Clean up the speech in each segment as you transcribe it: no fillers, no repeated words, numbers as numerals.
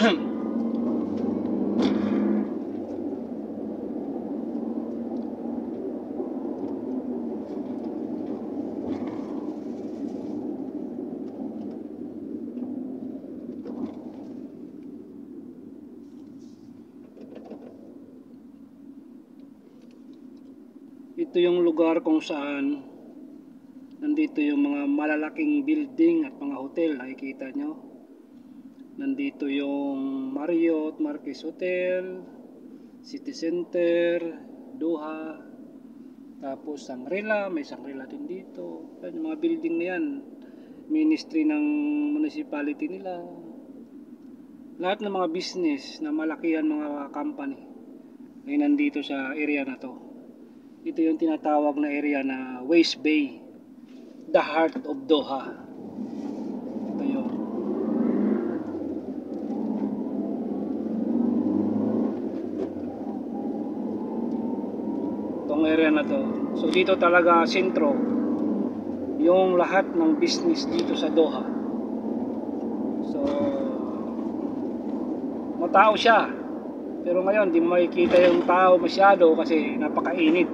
Ito yung lugar kung saan nandito yung mga malalaking building at mga hotel, nakikita nyo. Nandito yung Marriott, Marquis Hotel, City Center, Doha, tapos Shangri-La, may Shangri-La din dito. Yan, yung mga building na yan, ministry ng municipality nila. Lahat ng mga business na malakihan mga company ay nandito sa area na to. Ito yung tinatawag na area na West Bay, the heart of Doha. Ito yun. Itong area na to. So dito talaga sentro yung lahat ng business dito sa Doha. So matao siya, pero ngayon di makikita yung tao masyado kasi napakainit.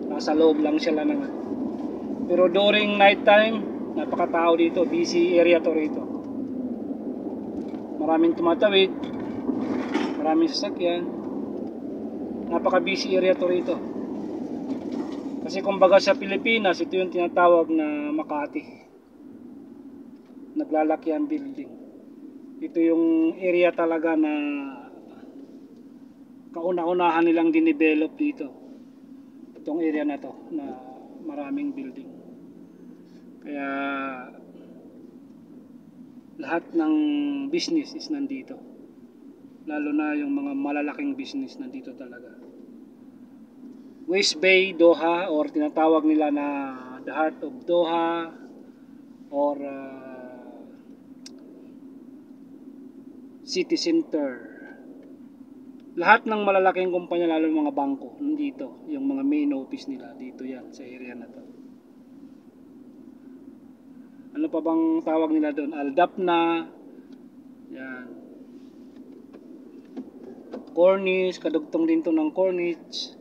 Nasa loob lang sila naman. Pero during night time, napakatao dito, busy area to rito. Maraming tumatawid, maraming sasakyan. Napaka busy area to rito. Kasi kumbaga sa Pilipinas, ito yung tinatawag na Makati. Naglalaki ang building. Ito yung area talaga na kauna-unahan nilang dinevelop dito. Itong area na to na maraming building. Kaya lahat ng business is nandito. Lalo na yung mga malalaking business nandito talaga. West Bay, Doha, or tinatawag nila na the heart of Doha, or City Center. Lahat ng malalaking kumpanya, lalo mga bangko, nandito. Yung mga main office nila, dito yan, sa area na to. Ano pa bang tawag nila doon? Aldapna. Yan. Corniche, kadugtong din to ng Corniche.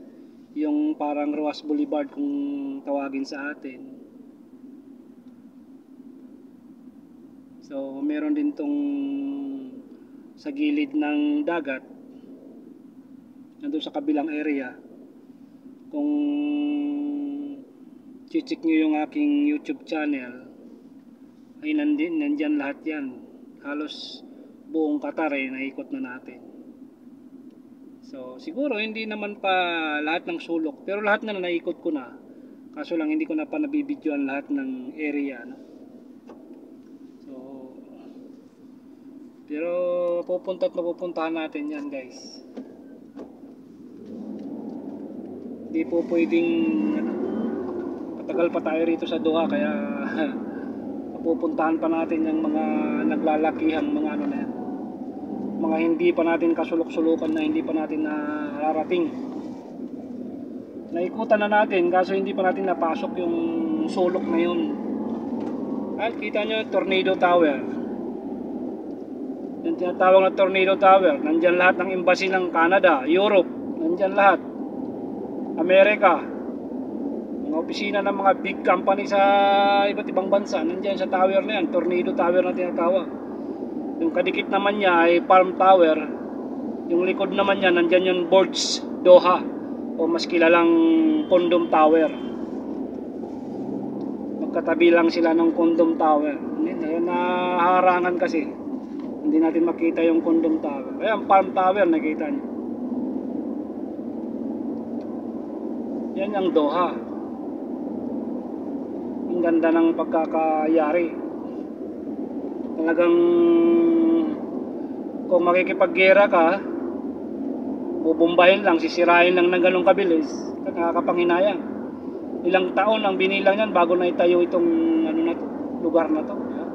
Yung parang Roas Boulevard kung tawagin sa atin. So, meron din tong sa gilid ng dagat. Nandun sa kabilang area. Kung check nyo yung aking YouTube channel, ay nandyan lahat yan. Halos buong Qatar naikot na natin. So siguro hindi naman pa lahat ng sulok, pero lahat na naikot ko na. Kaso lang hindi ko na pa nabibidyoan lahat ng area, no? So pero pupuntahan natin yan, guys. Hindi po pwedeng matagal pa tayo rito sa Doha, kaya pupuntahan pa natin yung mga naglalakihang mga ano na yan, mga hindi pa natin kasulok-sulukan, na hindi pa natin nararating. Naikutan na natin kaso hindi pa natin napasok yung sulok na yun. At kita nyo, Tornado Tower, yung tinatawag na Tornado Tower. Nandyan lahat ng embassy ng Canada, Europe, nandyan lahat, Amerika, mga opisina ng mga big company sa iba't ibang bansa, nandyan sa tower na yan, Tornado Tower na tinatawag. Yung kadikit naman niya ay Palm Tower. Yung likod naman niya, nandyan yung Burj Doha, o mas kilalang Condom Tower. Magkatabi lang sila ng Condom Tower. Naharangan kasi, hindi natin makita yung Condom Tower. Ayan, Palm Tower, nakita niyo. Yan ang Doha. Ang ganda ng pagkakayari. Talagang kung makikipaggera ka, bubumbahin lang, sisirain lang ng ganong kabilis, nakakapanghinayang. Ilang taon ang binilang yan bago na itayo itong ano na to, lugar na to, di ba?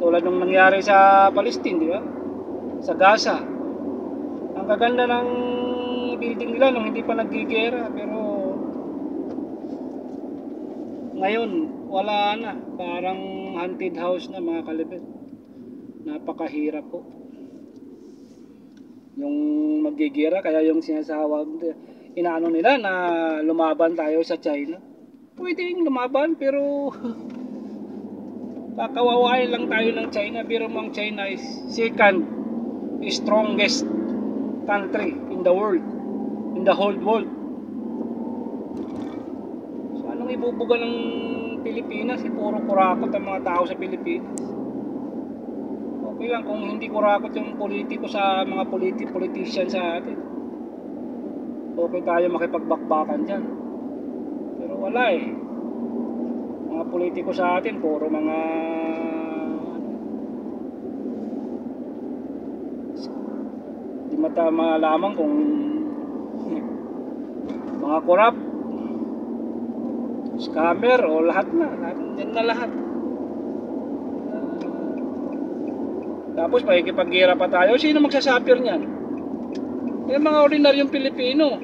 Tulad nung nangyari sa Palestine, di ba? Sa Gaza. Ang kaganda ng building nila nung hindi pa naggigera, pero ngayon wala na, parang haunted house na, mga kalibet. Napakahirap po. Yung magigera, kaya yung sinasawag, inaano nila na lumaban tayo sa China. Pwedeng lumaban pero kakawawain lang tayo ng China. Pero ang China is second strongest country in the world, in the whole world. So anong ibubuga ng Pilipinas? Puro kurakot ang mga tao sa Pilipinas. Okay lang kung hindi kurakot yung politiko sa mga politician sa atin. Okay tayo makipagbakbakan dyan. Pero wala eh. Mga politiko sa atin, puro mga di mata malaman kung mga corrupt, scammer o lahat na. Yan na lahat. Tapos makikipaghira pa tayo. Sino magsasapir niyan? Yung mga ordinaryong Pilipino.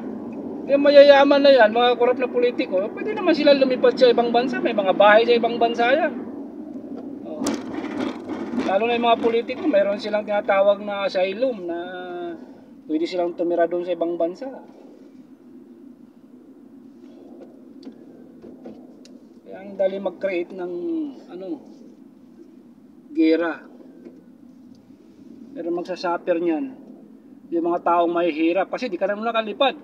Yung mayayaman na yan, mga korap na politiko, pwede naman sila lumipad sa ibang bansa. May mga bahay sa ibang bansa yan. Oh. Lalo na yung mga politiko, mayroon silang tinatawag na asylum na pwede silang tumira doon sa ibang bansa. Kaya ang dali mag-create ng gera. Pero magsasuffer niyan yung mga taong mahihirap kasi di ka naman nakalipad,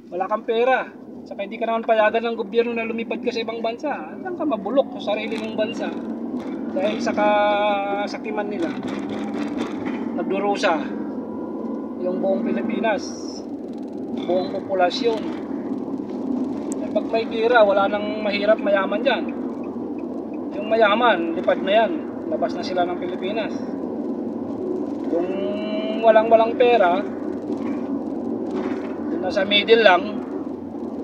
wala kang pera, saka hindi ka naman payagan ng gobyerno na lumipad ka sa ibang bansa. Hanggang ka mabulok sa sarili ng bansa dahil sa kasakiman nila. Nagdurusa yung buong Pilipinas, buong populasyon. Pag may gira, wala nang mahirap mayaman dyan. Yung mayaman, lipad na yan, labas na sila ng Pilipinas. Kung walang pera, yung nasa middle lang,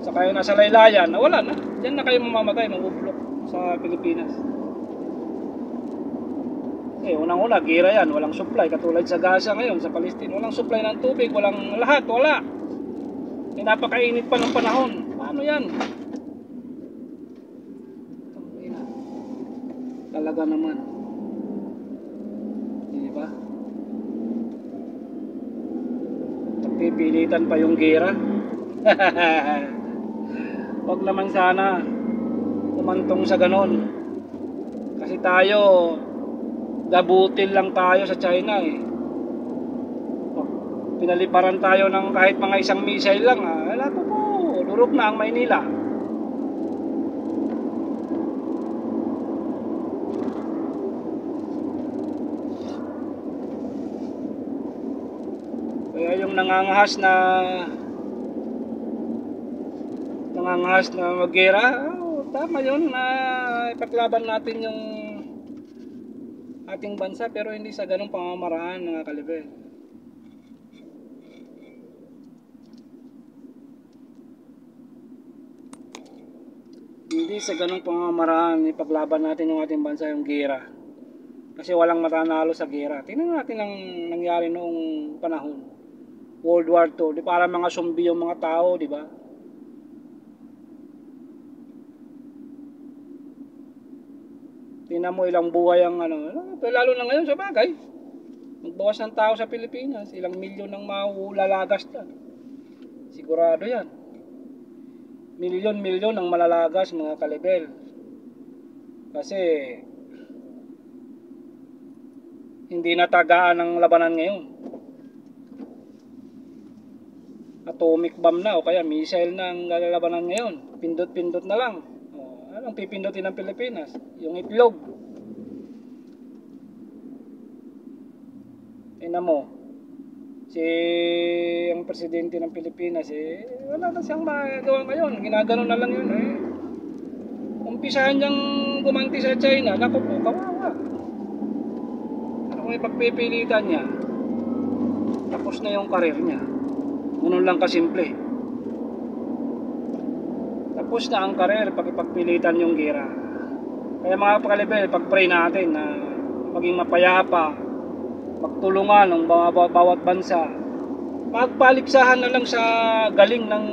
saka yung nasa laylayan, wala na. Diyan na kayo mamamatay, mabubulok sa Pilipinas. Unang-una, gira yan, walang supply. Katulad sa Gaza ngayon, sa Palestine, walang supply ng tubig, walang lahat, wala. Napakainit pa ng panahon. Paano yan? Talaga naman. Di ba? Pipilitan pa yung gera. Wag naman sana umantong sa ganon. Kasi tayo, gabutil lang tayo sa China eh. Pinaliparan tayo ng kahit mga isang missile lang. Wala po, durog na ang Maynila. Kaya yung nangangahas na maggera, tama yun na ipaglaban natin yung ating bansa, pero hindi sa ganong pamamaraan, mga kalibel. Hindi sa ganong pamamaraan ipaglaban natin yung ating bansa, yung gera. Kasi walang matanalo sa gera. Tingnan natin ang nangyari noong panahon. World War II, di para mga zombie yung mga tao, di ba? Tingnan mo ilang buhay ang lalo na ngayon sa bagay. Magbawas ng tao sa Pilipinas, ilang milyon ang malalagas na. Sigurado yan. Milyon-milyon ang malalagas, mga kalibel. Kasi hindi natagaan ang labanan ngayon. Atomic bomb na o kaya missile na ang lalabanan ngayon. Pindot-pindot na lang. Anong pipindutin ng Pilipinas? Yung itlog. Tingnan mo, ang presidente ng Pilipinas wala na siyang magagawa ngayon. Ginagano na lang yun umpisahan niyang gumanti sa China. Naku po, kawawa. Ano kung ipagpipilitan niya, tapos na yung karir niya. Ganun lang kasimple. Tapos na ang karir pag ipagpilitan yung gira. Kaya mga kalibel, pag-pray natin na maging mapayapa, magtulungan ng bawat bansa. Magpaligsahan na lang sa galing ng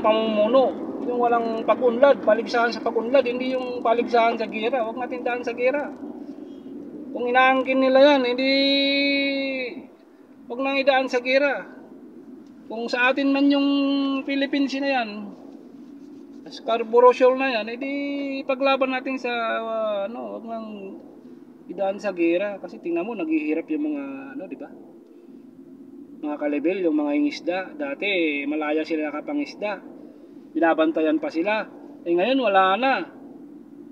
pamumuno. Yung walang pag-unlad, paligsahan sa pag-unlad, hindi yung paligsahan sa gira. Huwag natin daan sa gira. Kung inaangkin nila yan, hindi, wag nang idaan sa gira. Kung sa atin man yung Philippines na yan, Scarborough Shoal na yan, edi paglaban natin sa wag nang idaan sa gira. Kasi tingnan mo, naghihirap yung mga di ba? Mga kalibel, yung mga ingisda. Dati malaya sila nakapangisda, binabantayan pa sila. Ngayon wala na,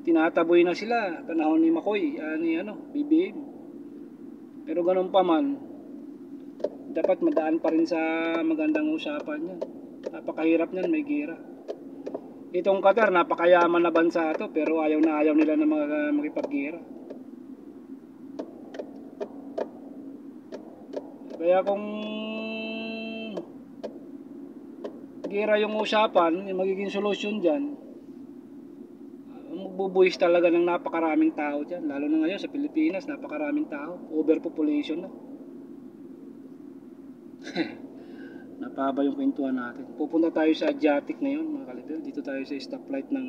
tinataboy na sila. Panahon ni Makoy, ni BBM. Pero ganun pa man, dapat madaan pa rin sa magandang usapan yan. Napakahirap niyan, may gira. Itong Qatar, napakayaman na bansa to, pero ayaw nila na makipaggira. Kaya kung gira yung usapan, yung magiging solusyon dyan, magbubuhis talaga ng napakaraming tao dyan. Lalo na ngayon sa Pilipinas, napakaraming tao. Overpopulation na. Napahaba yung kwentuhan natin. Pupunta tayo sa Adriatic ngayon, mga kalibel. Dito tayo sa stoplight ng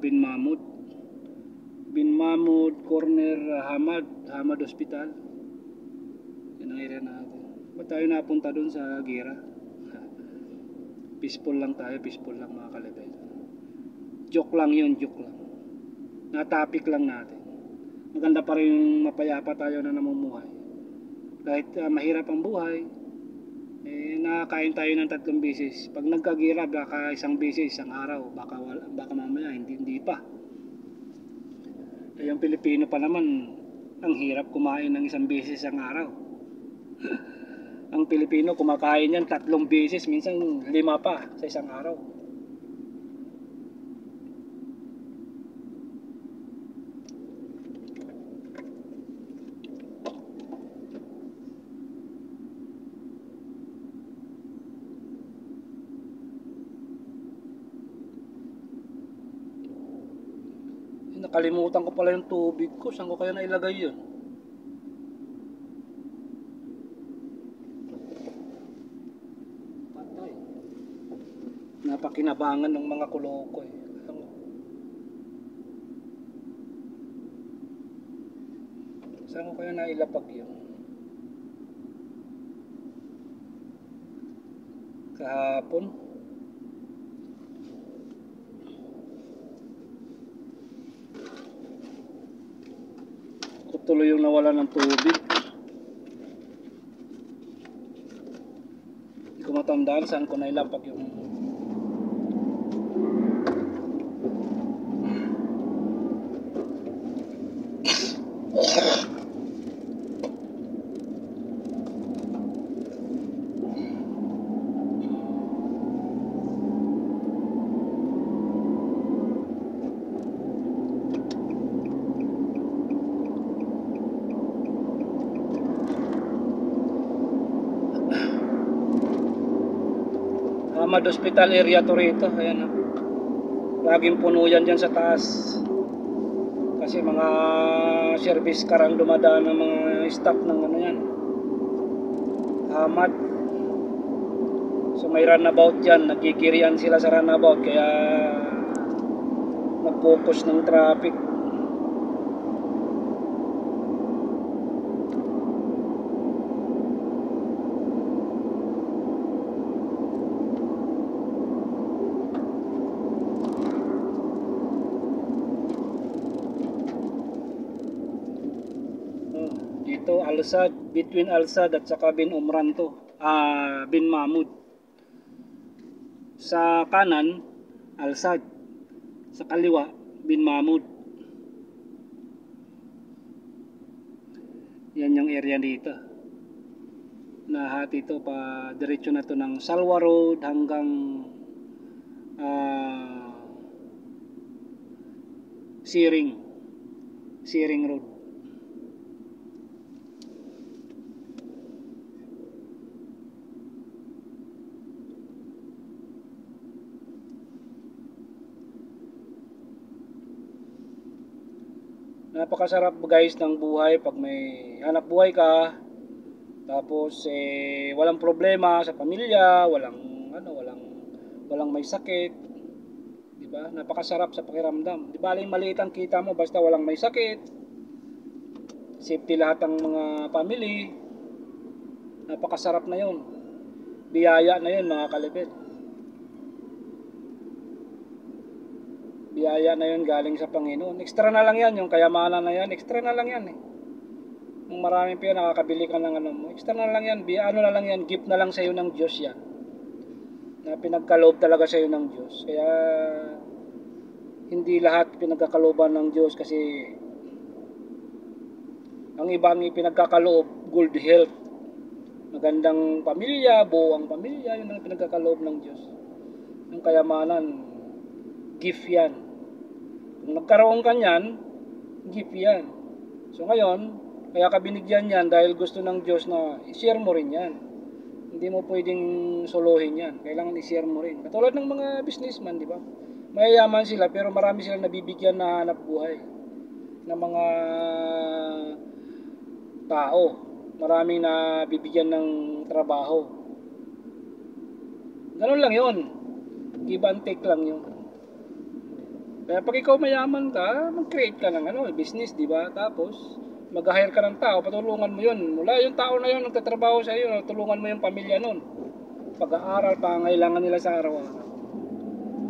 Bin Mahmud. Bin Mahmud corner, Hamad Hospital. Yan ang area natin. Ba't tayo napunta dun sa gira? Peaceful lang tayo, peaceful lang mga kalibel. Joke lang yun, joke lang. Natapik lang natin. Maganda pa rin mapayapa tayo na namumuhay. Kahit mahirap ang buhay, nakakain tayo ng 3 beses. Pag nagkagira, baka isang beses, isang araw, baka mamaya hindi pa. Yung Pilipino pa naman, ang hirap kumain ng 1 beses isang araw. Ang Pilipino kumakain yan 3 beses, minsan 5 pa sa isang araw. Nakalimutan ko pala yung tubig ko. Saan ko kaya nailagay yun? Patay. Napakinabangan ng mga kuloko eh. Saan ko kaya nailapag yun? Kahapon. Tuloy yung nawala ng tubig. Hindi ko matandaan saan ko nailapag yung Hamad Hospital area to rito. Ayan o. Laging puno yan dyan sa taas. Kasi mga service car ang dumadaan ng mga staff ng yan. Hamad. So may runabout dyan. Nagkikirian sila sa runabout. Kaya nag-focus ng traffic. Dito Al-Sad, between Al-Sad at saka Bin Umran to, Bin Mahmud. Sa kanan Al-Sad, sa kaliwa Bin Mahmud. Yan yung area dito. Nahati to pa diretso na to ng Salwa Road hanggang Siring Road. Napakasarap guys ng buhay pag may hanap buhay ka, tapos walang problema sa pamilya, walang may sakit, di ba? Napakasarap sa pakiramdam. Di ba, maliit ang kita mo basta walang may sakit, safety lahat ng mga family. Napakasarap na yun. Biyaya na yun mga kalibet. Biyaya na yun galing sa Panginoon. Extra na lang yan, yung kayamanan na yan, extra na lang yan eh. Kung maraming pera, nakakabili ka ng ano mo, extra na lang yan, ano na lang yan, gift na lang sa'yo ng Diyos yan. Na pinagkaloob talaga sa'yo ng Diyos. Kaya, hindi lahat pinagkakalooban ng Diyos kasi ang ibang pinagkakaloob, good health, magandang pamilya, buwang pamilya, yun ang pinagkakaloob ng Diyos. Yung kayamanan, gift yan. Kung nagkaroon ka niyan, gift yan. So ngayon, kaya ka binigyan yan dahil gusto ng Diyos na i-share mo rin yan. Hindi mo pwedeng solohin yan. Kailangan i-share mo rin. Katulad ng mga businessman, di ba? Mayayaman sila pero marami silang nabibigyan na hanap buhay ng mga tao. Maraming nabibigyan ng trabaho. Ganun lang yun. Give and take lang yun. Kaya pag ikaw mayaman ka, mag-create ka ng business, di ba? Tapos, mag-hire ka ng tao, patulungan mo yun. Mula yung tao na yun, nagtatrabaho sa iyo, tulungan mo yung pamilya nun. Pag-aaral, pangailangan nila sa araw-araw.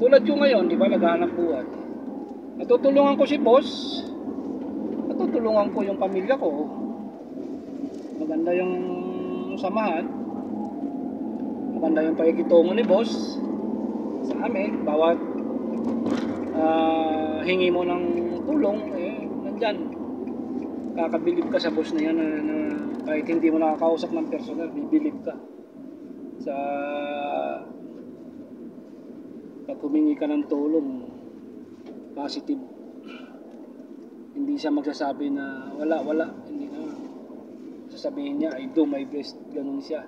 Tulad yung ngayon, di ba, naghahanap buhay. Natutulungan ko si boss, natutulungan ko yung pamilya ko. Maganda yung samahan, maganda yung pakikitungo ni boss sa amin. Bawat hingi mo ng tulong, nandyan. Kakabilib ka sa boss na yan na kahit hindi mo nakakausap ng personal, bibilib ka sa pag humingi ka ng tulong, positive. Hindi siya magsasabi na wala, hindi na. Sasabihin niya, I do my best, ganun siya.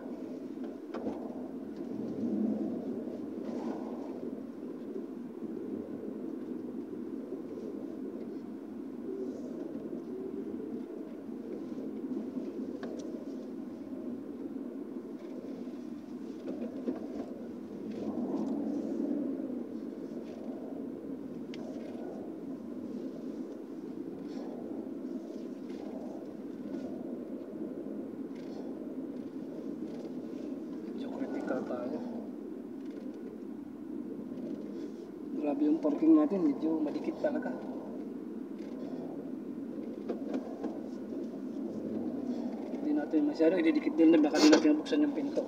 Tayo. Grabe yung parking natin, medyo madikit talaga. Hindi natin masyado ididikit din na baka di natin buksan yung pinto.